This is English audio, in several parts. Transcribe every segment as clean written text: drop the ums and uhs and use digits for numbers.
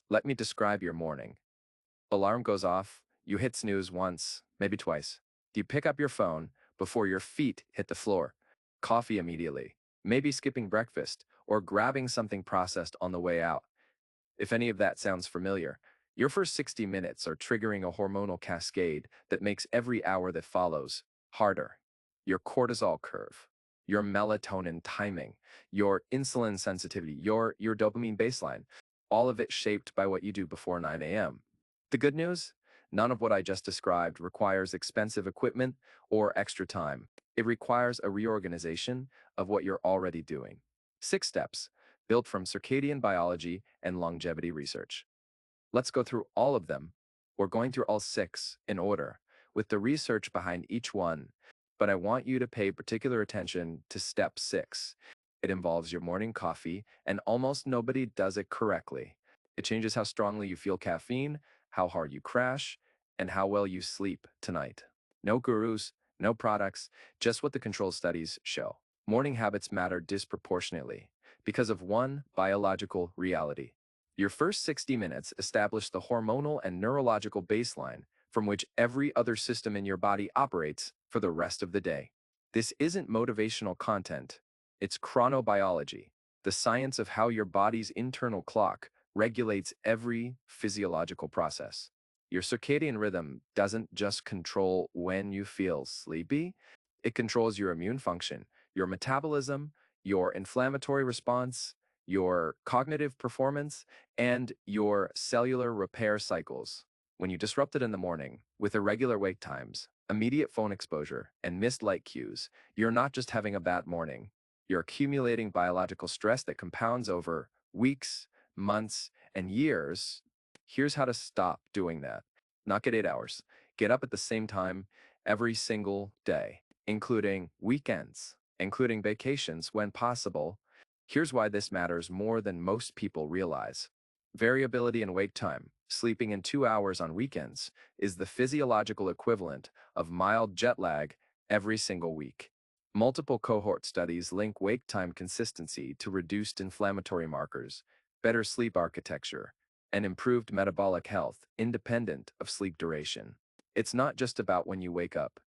Let me describe your morning. Alarm goes off, you hit snooze once, maybe twice. You pick up your phone before your feet hit the floor. Coffee immediately, maybe skipping breakfast or grabbing something processed on the way out. If any of that sounds familiar, your first 60 minutes are triggering a hormonal cascade that makes every hour that follows harder. Your cortisol curve, your melatonin timing, your insulin sensitivity, your dopamine baseline, all of it shaped by what you do before 9 a.m. The good news? None of what I just described requires expensive equipment or extra time. It requires a reorganization of what you're already doing. 6 steps, built from circadian biology and longevity research. Let's go through all of them. We're going through all 6 in order, with the research behind each one, but I want you to pay particular attention to step 6. It involves your morning coffee, and almost nobody does it correctly. It changes how strongly you feel caffeine, how hard you crash, and how well you sleep tonight. No gurus, no products, just what the control studies show. Morning habits matter disproportionately because of one biological reality. Your first 60 minutes establish the hormonal and neurological baseline from which every other system in your body operates for the rest of the day. This isn't motivational content, it's chronobiology, the science of how your body's internal clock regulates every physiological process. Your circadian rhythm doesn't just control when you feel sleepy, it controls your immune function, your metabolism, your inflammatory response, your cognitive performance, and your cellular repair cycles. When you disrupt it in the morning with irregular wake times, immediate phone exposure, and missed light cues, you're not just having a bad morning. You're accumulating biological stress that compounds over weeks, months, and years. Here's how to stop doing that. Not get 8 hours. Get up at the same time every single day, including weekends, including vacations when possible. Here's why this matters more than most people realize. Variability in wake time, sleeping in 2 hours on weekends, is the physiological equivalent of mild jet lag every single week. Multiple cohort studies link wake time consistency to reduced inflammatory markers, better sleep architecture, and improved metabolic health independent of sleep duration. It's not just about when you wake up.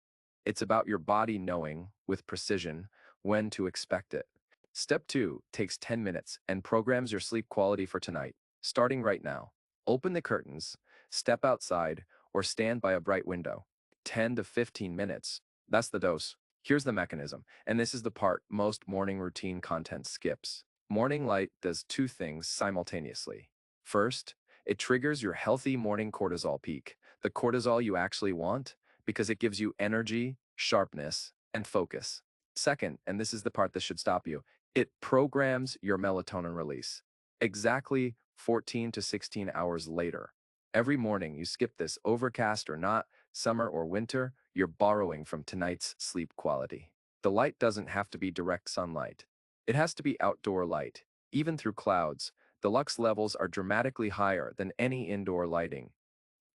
It's about your body knowing, with precision, when to expect it. Step 2 takes 10 minutes and programs your sleep quality for tonight. Starting right now, open the curtains, step outside, or stand by a bright window. 10 to 15 minutes. That's the dose. Here's the mechanism, and this is the part most morning routine content skips. Morning light does 2 things simultaneously. First, it triggers your healthy morning cortisol peak, the cortisol you actually want, because it gives you energy, sharpness, and focus. Second, and this is the part that should stop you, it programs your melatonin release. Exactly 14 to 16 hours later. Every morning you skip this, overcast or not, summer or winter, you're borrowing from tonight's sleep quality. The light doesn't have to be direct sunlight. It has to be outdoor light. Even through clouds, the lux levels are dramatically higher than any indoor lighting.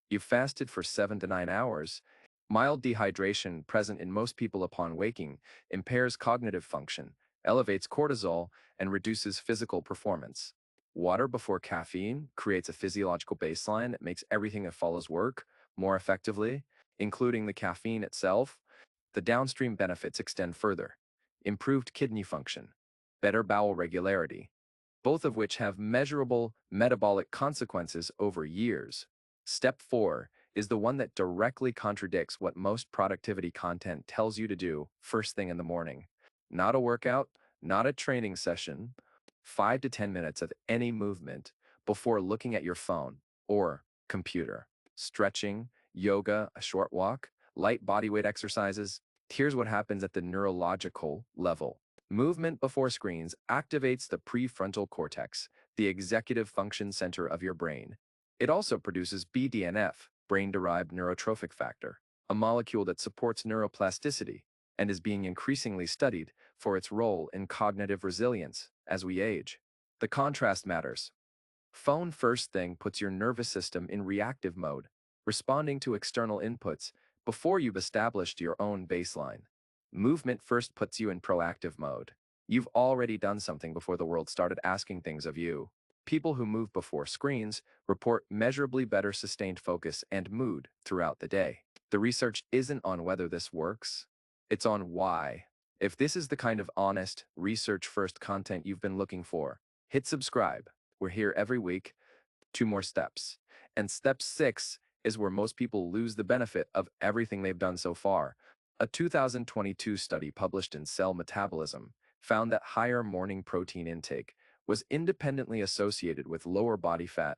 You've fasted for 7 to 9 hours. Mild dehydration present in most people upon waking impairs cognitive function, elevates cortisol, and reduces physical performance. Water before caffeine creates a physiological baseline that makes everything that follows work more effectively, including the caffeine itself. The downstream benefits extend further. Improved kidney function, better bowel regularity, both of which have measurable metabolic consequences over years. Step 4 is the one that directly contradicts what most productivity content tells you to do first thing in the morning. Not a workout, not a training session, 5 to 10 minutes of any movement before looking at your phone or computer. Stretching, yoga, a short walk, light bodyweight exercises. Here's what happens at the neurological level. Movement before screens activates the prefrontal cortex, the executive function center of your brain. It also produces BDNF, brain-derived neurotrophic factor, a molecule that supports neuroplasticity and is being increasingly studied for its role in cognitive resilience as we age. The contrast matters. Phone first thing puts your nervous system in reactive mode, responding to external inputs before you've established your own baseline. Movement first puts you in proactive mode. You've already done something before the world started asking things of you. People who move before screens report measurably better sustained focus and mood throughout the day. The research isn't on whether this works, it's on why. If this is the kind of honest, research-first content you've been looking for, hit subscribe. We're here every week. 2 more steps. And step 6 is where most people lose the benefit of everything they've done so far. A 2022 study published in Cell Metabolism found that higher morning protein intake was independently associated with lower body fat,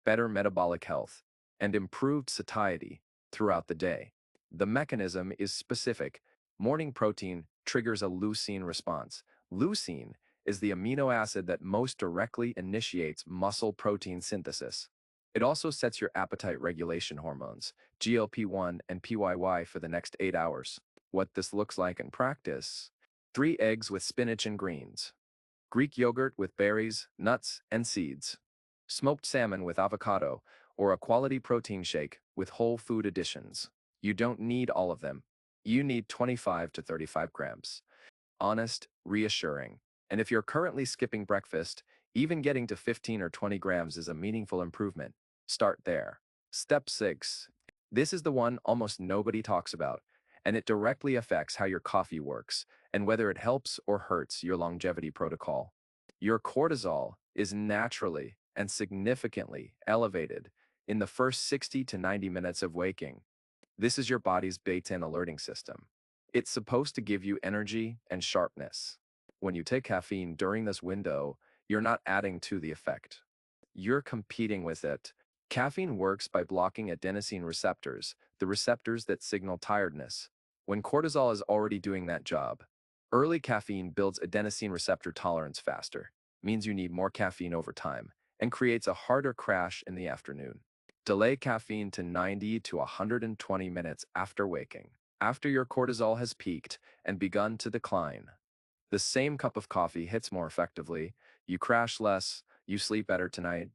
better metabolic health, and improved satiety throughout the day. The mechanism is specific. Morning protein triggers a leucine response. Leucine is the amino acid that most directly initiates muscle protein synthesis. It also sets your appetite regulation hormones, GLP-1 and PYY, for the next 8 hours. What this looks like in practice: 3 eggs with spinach and greens, Greek yogurt with berries, nuts, and seeds, smoked salmon with avocado, or a quality protein shake with whole food additions. You don't need all of them. You need 25 to 35 grams. Honest, reassuring. And if you're currently skipping breakfast, even getting to 15 or 20 grams is a meaningful improvement. Start there. Step 6. This is the one almost nobody talks about, and it directly affects how your coffee works and whether it helps or hurts your longevity protocol. Your cortisol is naturally and significantly elevated in the first 60 to 90 minutes of waking. This is your body's built-in alerting system. It's supposed to give you energy and sharpness. When you take caffeine during this window, you're not adding to the effect. You're competing with it. Caffeine works by blocking adenosine receptors, the receptors that signal tiredness. When cortisol is already doing that job, early caffeine builds adenosine receptor tolerance faster, means you need more caffeine over time, and creates a harder crash in the afternoon. Delay caffeine to 90 to 120 minutes after waking, after your cortisol has peaked and begun to decline. The same cup of coffee hits more effectively, you crash less, you sleep better tonight.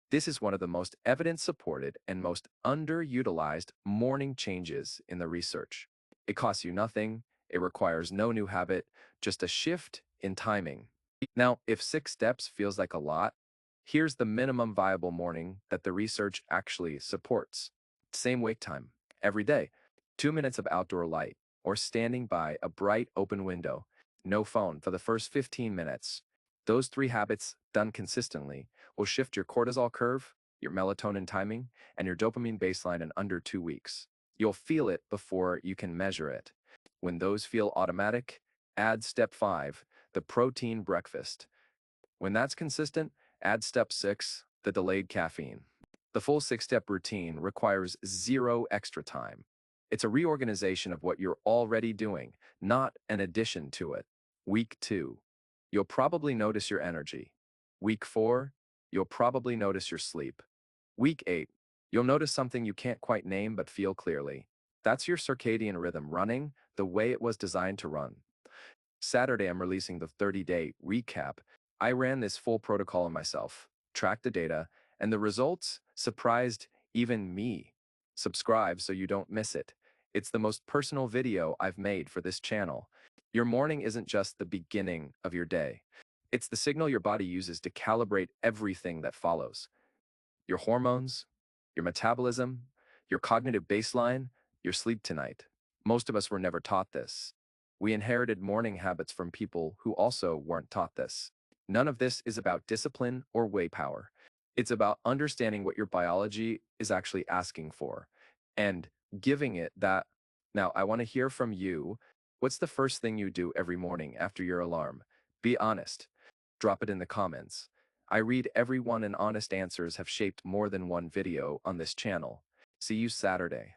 This is one of the most evidence-supported and most underutilized morning changes in the research. It costs you nothing, it requires no new habit, just a shift in timing. Now, if 6 steps feels like a lot, here's the minimum viable morning that the research actually supports. Same wake time, every day, 2 minutes of outdoor light, or standing by a bright open window, no phone for the first 15 minutes. Those 3 habits, done consistently, will shift your cortisol curve, your melatonin timing, and your dopamine baseline in under 2 weeks. You'll feel it before you can measure it. When those feel automatic, add step 5, the protein breakfast. When that's consistent, add step 6, the delayed caffeine. The full 6-step routine requires 0 extra time. It's a reorganization of what you're already doing, not an addition to it. Week 2. You'll probably notice your energy. Week 4. You'll probably notice your sleep. Week 8. You'll notice something you can't quite name but feel clearly. That's your circadian rhythm running the way it was designed to run. Saturday, I'm releasing the 30-day recap. I ran this full protocol on myself, tracked the data, and the results surprised even me. Subscribe so you don't miss it. It's the most personal video I've made for this channel. Your morning isn't just the beginning of your day. It's the signal your body uses to calibrate everything that follows. Your hormones, your metabolism, your cognitive baseline, your sleep tonight. Most of us were never taught this. We inherited morning habits from people who also weren't taught this. None of this is about discipline or willpower. It's about understanding what your biology is actually asking for and giving it that. Now, I want to hear from you. What's the first thing you do every morning after your alarm? Be honest. Drop it in the comments. I read everyone, and honest answers have shaped more than one video on this channel. See you Saturday.